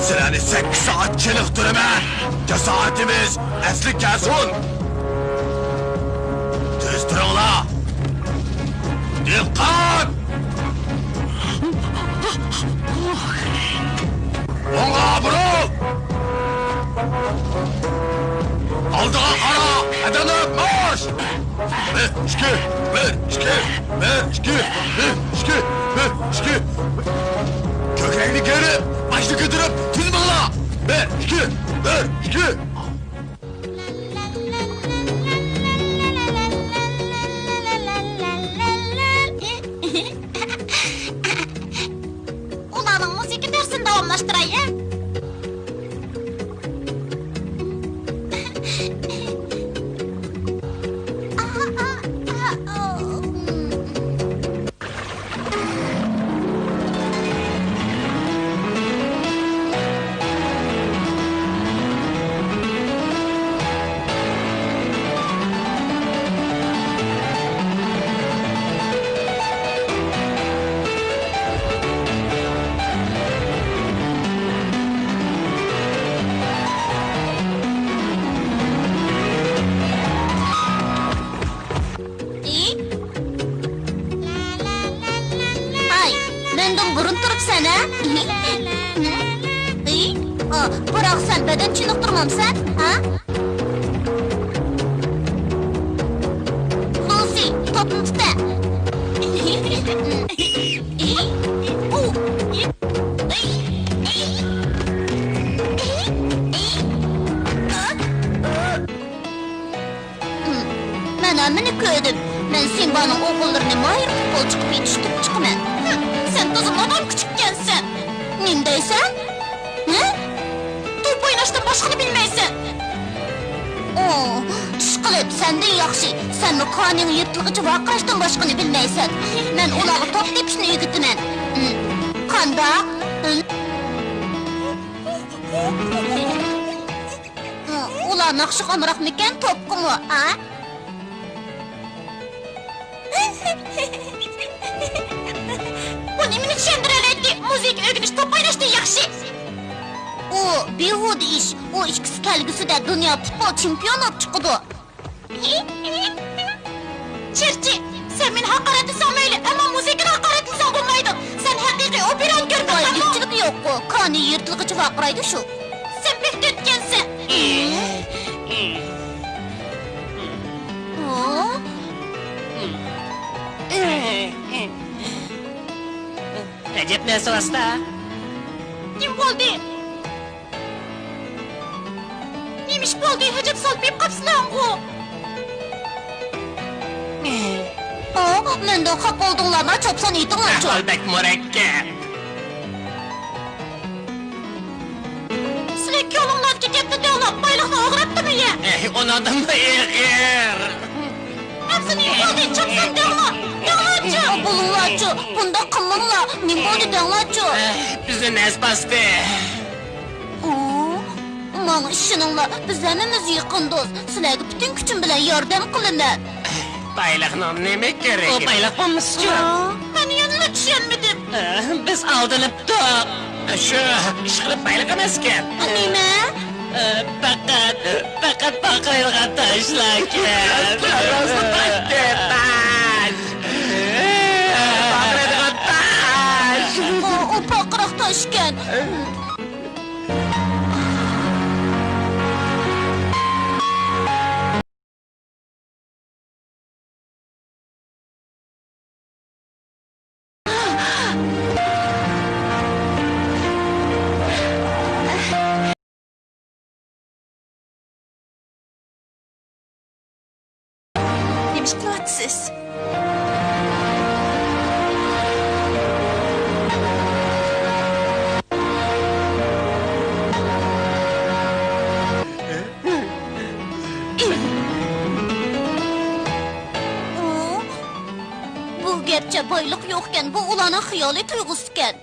Seni 8 saat çılıktırma. Cesaretimiz eslik gelsin. Düz durun la. Dikkat! Ona vurul! Aldığa kara, edenip marş! Bir, iki, bir, iki, bir, iki, bir, iki, bir, iki. Köklerini geri, başını götürüp tüzmünla! Bir, iki, bir, iki. Ulanın müzik dersini davamlaştırayım. Menden burun durup sen ha? Bırak sen beden çınıktırmam sen ha? Lucy topunu tut ha? Ben amını köydüm. Ben Sinba'nın oğullarını mahir futbol çıkıp yetiştirip çıkmam. Sen tozunmadan küçükkensin. Nindeysen? Ne? Top oynaştan başkını bilmeysen. Oo, şıkılıp senden yakşı. Sen o kanın yırtılıcı vakıraştan başkını bilmeysen. Ben ulağı top tepişini yıgıtımen. Kanda? Ulağı nakşı kanırak mıken top kumu, ha? Bu nemini çendireledi, müzik ögünüş top oynaştı yakşı. O behudu iş, o ikisi kelgisi de dünya futbol çempiyon olup çıkıdı. Çirçi, sen beni hakaret etsem öyle ama müzikin hakaret etsem bulmaydı. Sen hakiki operan görmüşsün. Qani yırtılğıcı vaqıraydı şu. Sen pek dötkensin. Recep nesi hasta? Kim bo'ldi? Neymiş bo'ldi? Hajab solpayıp qapsılanğu. Menden haq oldunlarına çopsan eydinlarçı. Ahval bek mürekkep. Sizler yolunlar gidepti deyolap, baylıqni oğraptı ya? Onadan mı eğir? Hepsi ne bo'ldi? Çopsan deyolap. Deyolapçı. Bulunlarçı. Bunda qımınla. Ne bo'ldi deyolapçı. Bizi nes bastı. Mana işiningla biz hemimiz yıqındız. Sizlerge bütün küçüm bilen yardım kılınan. Baylıqның neme gerek? O baylık olmuşçu. Ben yanına düşenmedim. Biz aldınıptık. Şu işkılıp baylık emasken. Nime? Fakat bakırılga taşlarken. Nasıl taştı taş? Bakırılga taş. O pakıraq taşken. Demiş kılatsız. Bu gerçe baylık yokken bu ulana hıyali tuygusken.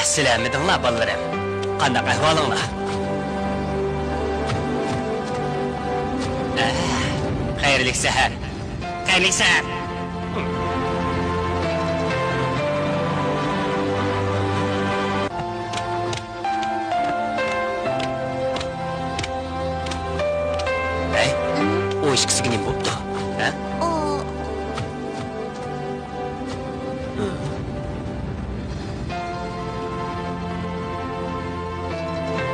Silemedinlar ballarım. Qandaq ahvalınlar? Xayrlik seher. Xayrlik seher. O iş kısıgı nem boptu?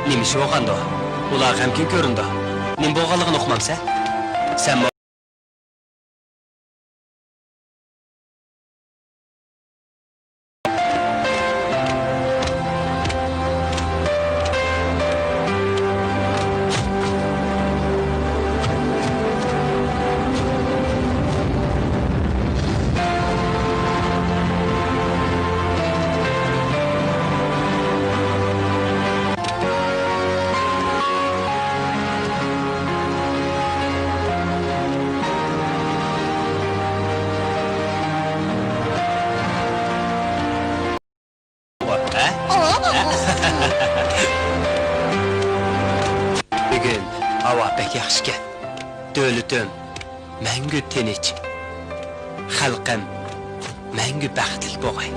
Neymiş oğandı? Ular gemkin göründü. Nem boğalıqını oxumamsa? Sen Bugün hava pek yaxşıken. Dövlütüm məngü tinç. Xalqım məngü bəxtlik boğay.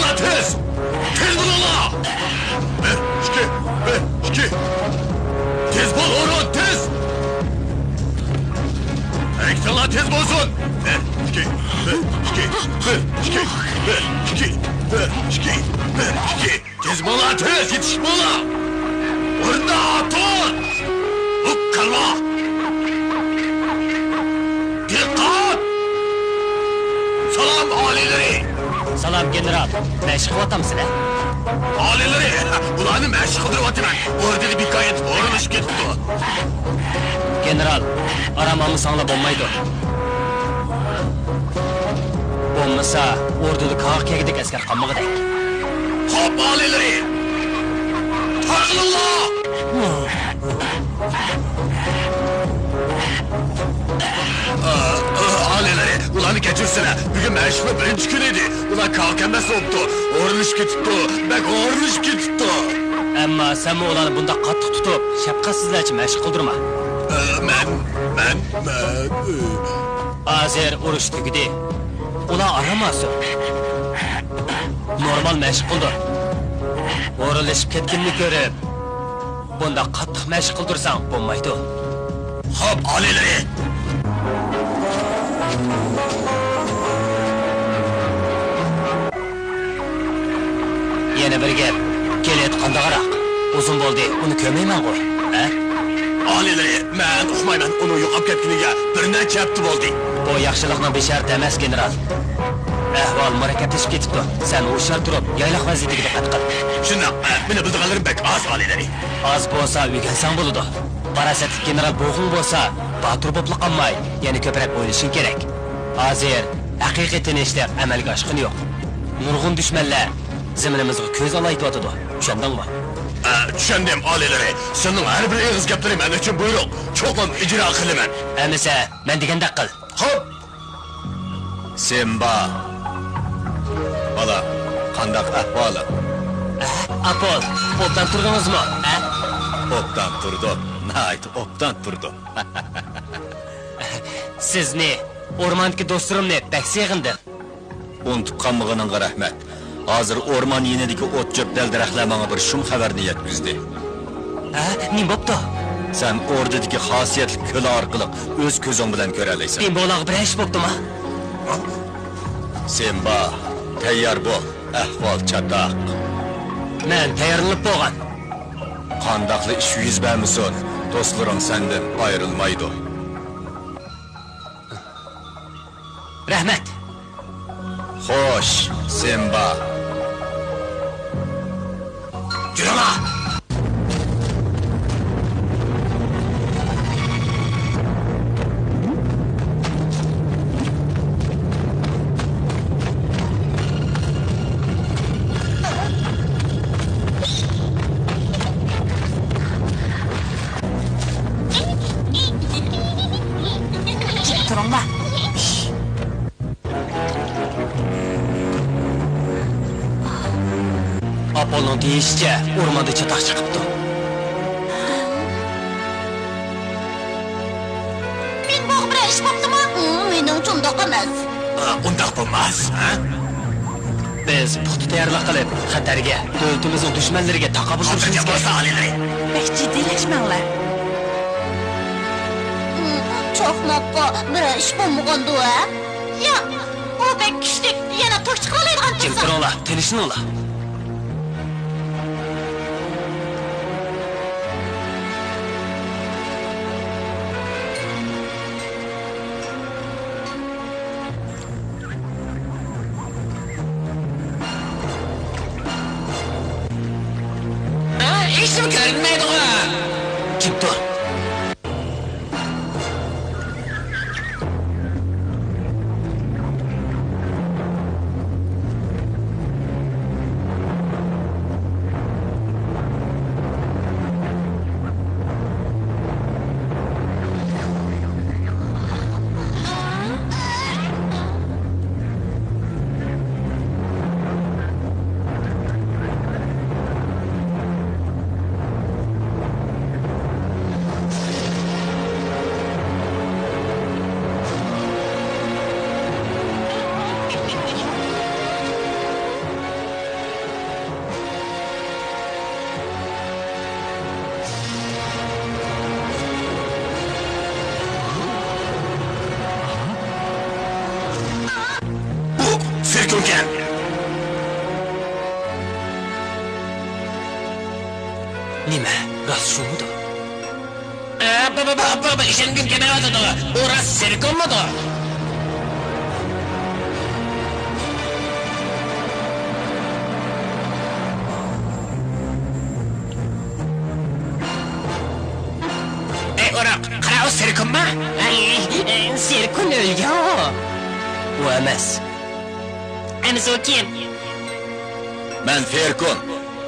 bola tez! Tez bola! Bir, iki. Tez bol Orhan, tez! Ekranlar tez bolsun! Bir, iki. Tez bola tez, yetiş bola! Orada atın! Huk kalma! Dikkat! Salam alileri! Salam general. Məşq qılatamsın hə? Alileri! Ulanı məşq qıdırıb atımən. Orada bir gayet oruluş getdi. General, aramamı sanla bommaydı. Bommasa, orduda kağık kegidik əskər qanmağı dək. Hop alileri! Takılınla! Alileri, ulanı geçirsene. Bugün məşqin birinci günüydü. Ulan kalk əməsi oldu. Oruluş getdi. Bak oruluş getdi. Əmma sən bu olanı bunda qatıq tutub, şəfqatsizlərçi məşq qıldırma. Mən... Azər uruş tügüdü. Ulan aramasın. Normal məşq qıldır. Oruluşup ketkinini görüp, bunda qatıq məşq qıldırsan, bommaydı. Hop alileri! Yine bir gel. Gelet qanda qaraq. Uzun boldu, onu kömeymen qoy. Hə? Alileri, mən uxmayman. Onu yoqab ketkinige birinden kepti boldu. Bu yaxşılıqla bir şart emas, general. Ahval mürekkepleşip ketipdi. Sen o şart durup, yaylaq vaziyetiga diqqat qil. Şuna, meni bildiğanlarım bek az alileri. Az bolsa uygansan boludu. Parasetlik general boğun bolsa, batur boplu qanmay, yani köprek oynashing kerak. Azir, haqiqiy tinchlik amalga oshqini yo'q. Nurg'un düşmanlar ziminimizga ko'z olaytyotidu. Tushundingmi? Tushundim alileri. Senin her bir ağız gapları men uchun buyruq. Cho'qim ijro qilaman. Amisa, men degandek qil. Hop! Sìnba. Bala, qandaq ahvoli? Apol, obdan turdingizmi? Obdan turdi. Nayt, obdan turdi. Sizni, o'rmondagi do'stlarimni bak seg'indim. Unutib qolmaganingga rahmat. Hozir o'rmon yenidagi o't chöp dal-daraxtlar menga bir shum xabarni yetkazdi. Nim bo'pti? Sen ordidagi xosiyatli ko'l orqali o'z ko'zing bilan ko'ra olaysan. Men bo'lag'i bir ish bo'ptimi? Sìnba, tayyor bo'l. Ahvol chataq. Men tayyorlanib bo'lgan. Qandaqli ish yuz bermasin, do'stlaring sendan ayrilmaydi. Rahmat. Xo'sh, Sìnba. Yürüma! Durunglar. Apol'ning deyishicha, o'rmonda chatoq chiqibdi. Men bog' bilan ish bo'ptimi? Mening chundoq emas. Undaq bo'lmas, ha? Biz puxta tayyorlik qilib, xatarga, davlatimizning dushmanlariga taqobil turishimiz kerak. Bek jiddiylashmanglar. Cho'qmoqqa bir ish bo'lmagandu, ha? Yo'q, u bek kuchlik, yana to'q chiqa oladigan Kim turinglar, tinchinglar. İşim görünmedi o. Kim tur? serkunken. Nima? Rost shumudu? Baba, ishongim kelmayapti. U rost serkunmidi? Qara, o serkunmi? Serkun o'lgan. U emas. Emas o kim? Ben Ferkun.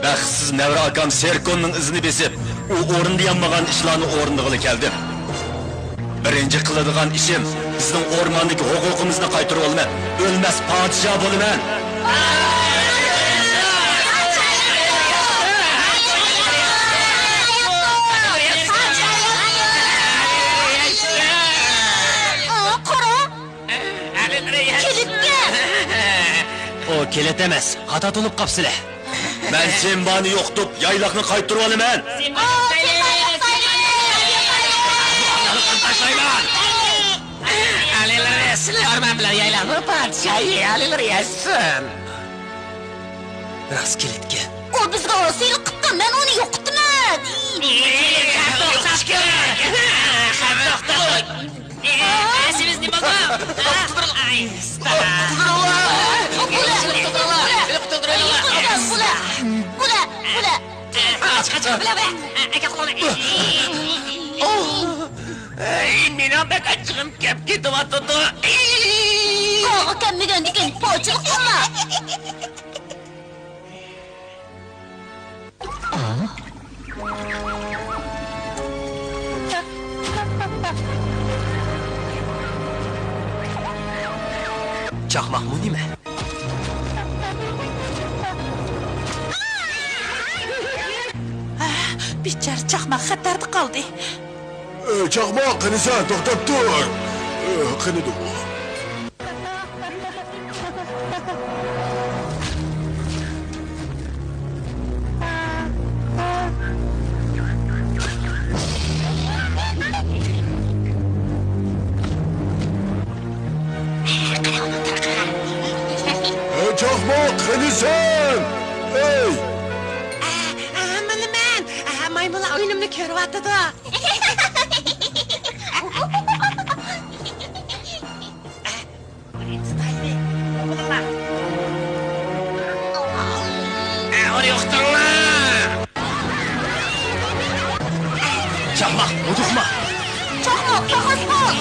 Baxtsiz nevra akam Serkunning izini besib, u o'rinlayanmagan ishlarni o'rnig'ili keldim. Birinchi qiladigan ishim bizning o'rmondagi huquqimizni qaytarib olaman. O'lmas podshoh bo'laman. O kelet emas, xato tulib qapsizlar. Ben Simbani yo'qtib, yaylaqni qaytarib olaman. Alilar sizlar orman bilan yaylaqni podshoh alilar yassin. Rost keletga. O bizga osiylik qildi, men uni yo'qotman. Esimiz nima bo'ldi? Meni bekachig'im kep ketyapti. Qo'g'i kelmagandan keyin po'chilik qilma. Chaqmoq bu nima? Bichar chaqmoq xatarda qoldi. Chaqmoq qani sen to'xtab tur. Qani dur. Chaqmoq qani sen? Ey! Mana men maymunlar o'yinimni ko'ryapti. Chaqmoq, uduqma. Chaqmoq, qog'oz bo'l.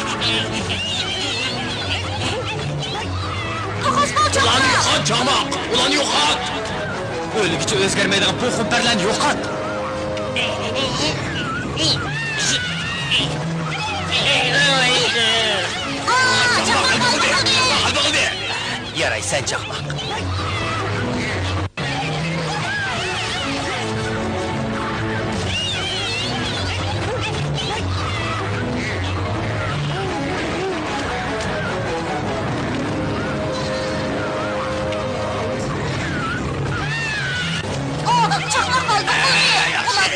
Qog'oz bo'l, Ulan chaqmoq. yo'qot, Chaqmoq! Ulan yo'qot! O'ligicha o'zgarmaydigan bu xumparlarni yo'qot. Yaraysan chaqmoq. Chaqmoq oldi. Ular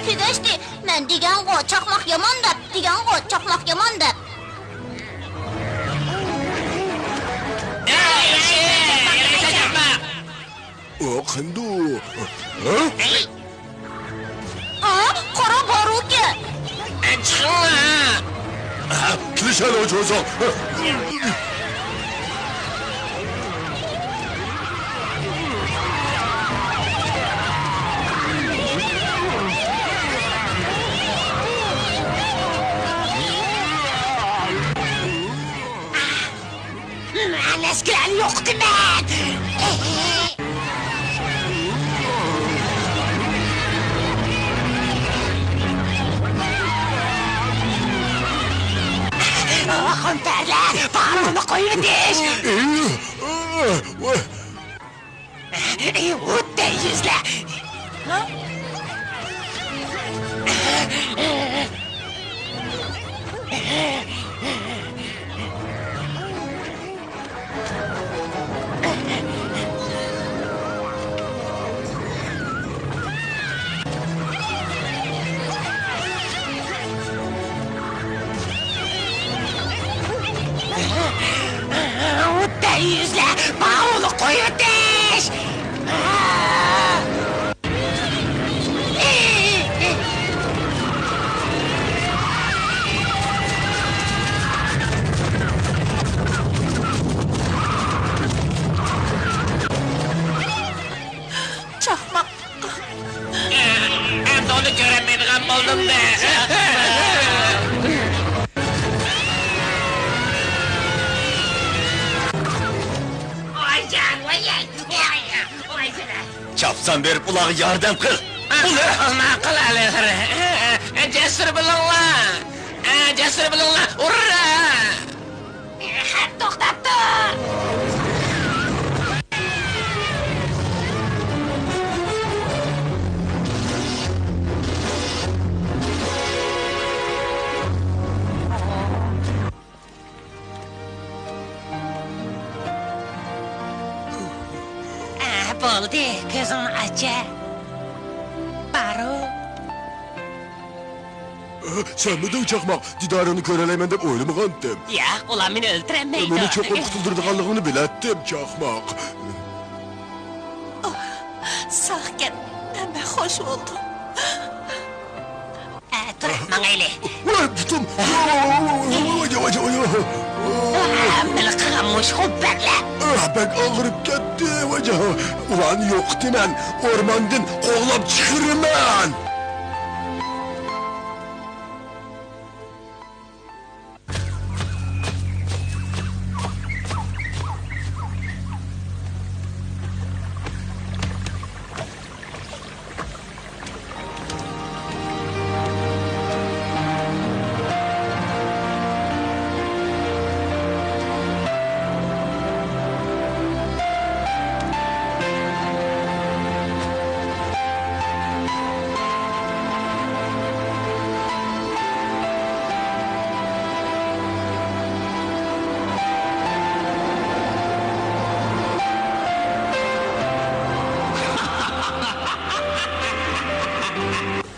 tegishdi. Men degan-ku, chaqmoq yomon deb, degan-ku, chaqmoq yomon deb. O qandu. Qora boruga. Klişen o çocuk. Eskiler yoktu ben. Kumperler, parmağımı koyun diş. Ut de yüzle. Yüzle, bağ Boyutish! Çakmak. Endi onu ko'rmaydigan bo'ldim-da. Çapsan berip ulağı yardım kıl. Ma'qul ali. Jasur bilinglar. Jasur bilinglar. Urra! To'xtab tur. Bo'ldi, ko'zingni acha. Baro. Sen miydin çakmak? Didarını köreleymen dep oylamagandım. Yo'q, ular meni o'ldirmaydi. Beni çoktan kutuldurduğanlığını bilettim çakmak. Sağ gel. Ama hoş oldu. Tur, mangayli. Vay tutum. Milqiga mushxub bakla. Bek ağırıp gitti vaca. Ulan yok demen. Ormandan kovlap çıkırman.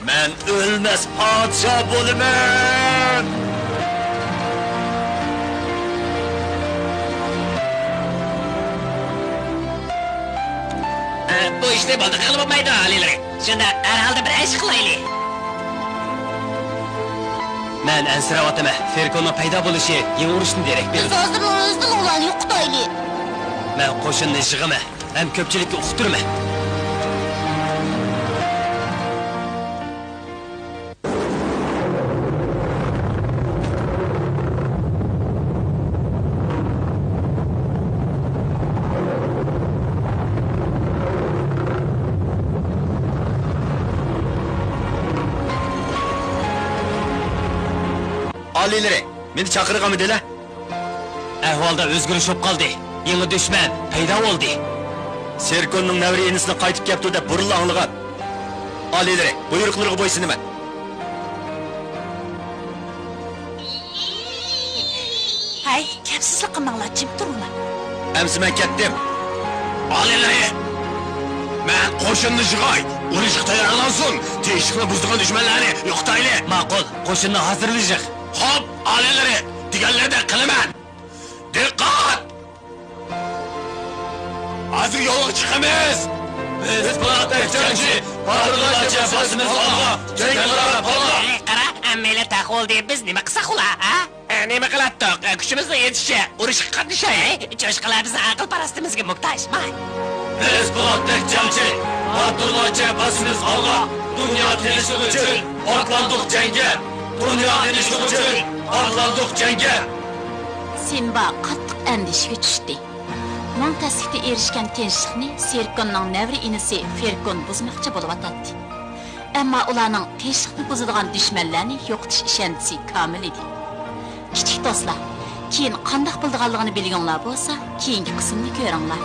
Ben ölmez padişah bulumen. Bu ishni bo'ldi qilib bo'lmaydi alilar. Shunda herhalde bir ish qilaylik. Men ansiravatama. Ferkonning paydo bo'lishi yangi urushni derak Biz berdi. hozir o'zini ulan yo'qtayli. Men qo'shinni yig'ima, ham ko'pchilikka uqtirma. Alileri, beni çakırığa mı dele? Ahvolda o'zgarish bo'lib qoldi. Yangi dushman paydo bo'ldi. Serkonning navri enisini qaytib kelibdi deb burilla anglagan. Alileri, buyruqlarga bo'ysinaman. Hay, kapsizlik qilmanglar, jim turinglar. Emsi ben kettim. Alileri! Ben qo'shinni yig'ay, urushga tayyorlansin. Teshikni buzdigan dushmanlarni yo'qtayli. Ma'qul, qo'shinni hozirlaylik. Hop, alileri, deganlardan qilaman. Diqqat! Hozir yo'lga chiqamiz. Biz po'latlar janji, pardolarcha basimiz olga, janglar olga. Qara, ammanglar taqol deb biz nima qilsak ular, ha? Nima qilatdik? Kuchimizning yetishicha urushga qatnashay. Cho'shqalar bizni aql parastimizga muhtoj. Biz po'latlar janji, pardolarcha basimiz olga, dunyo tinchlik uchun otlandik jangga. Dunyo tinchlik uchun otlandik jangga. Синба qattiq andishga tushdi. Uning tasdiqda erishgan tinchlikni Serkonning navri inisi Ferkon buzmoqchi bo'layotdi. Ammo ularning tinchlikni buzadigan dushmanlarni yo'qotish ishonchi komil edi. Kichik do'stlar, keyin qanday bo'lganligini bilganlar bo'lsa, keyingi qismni ko'ringlar.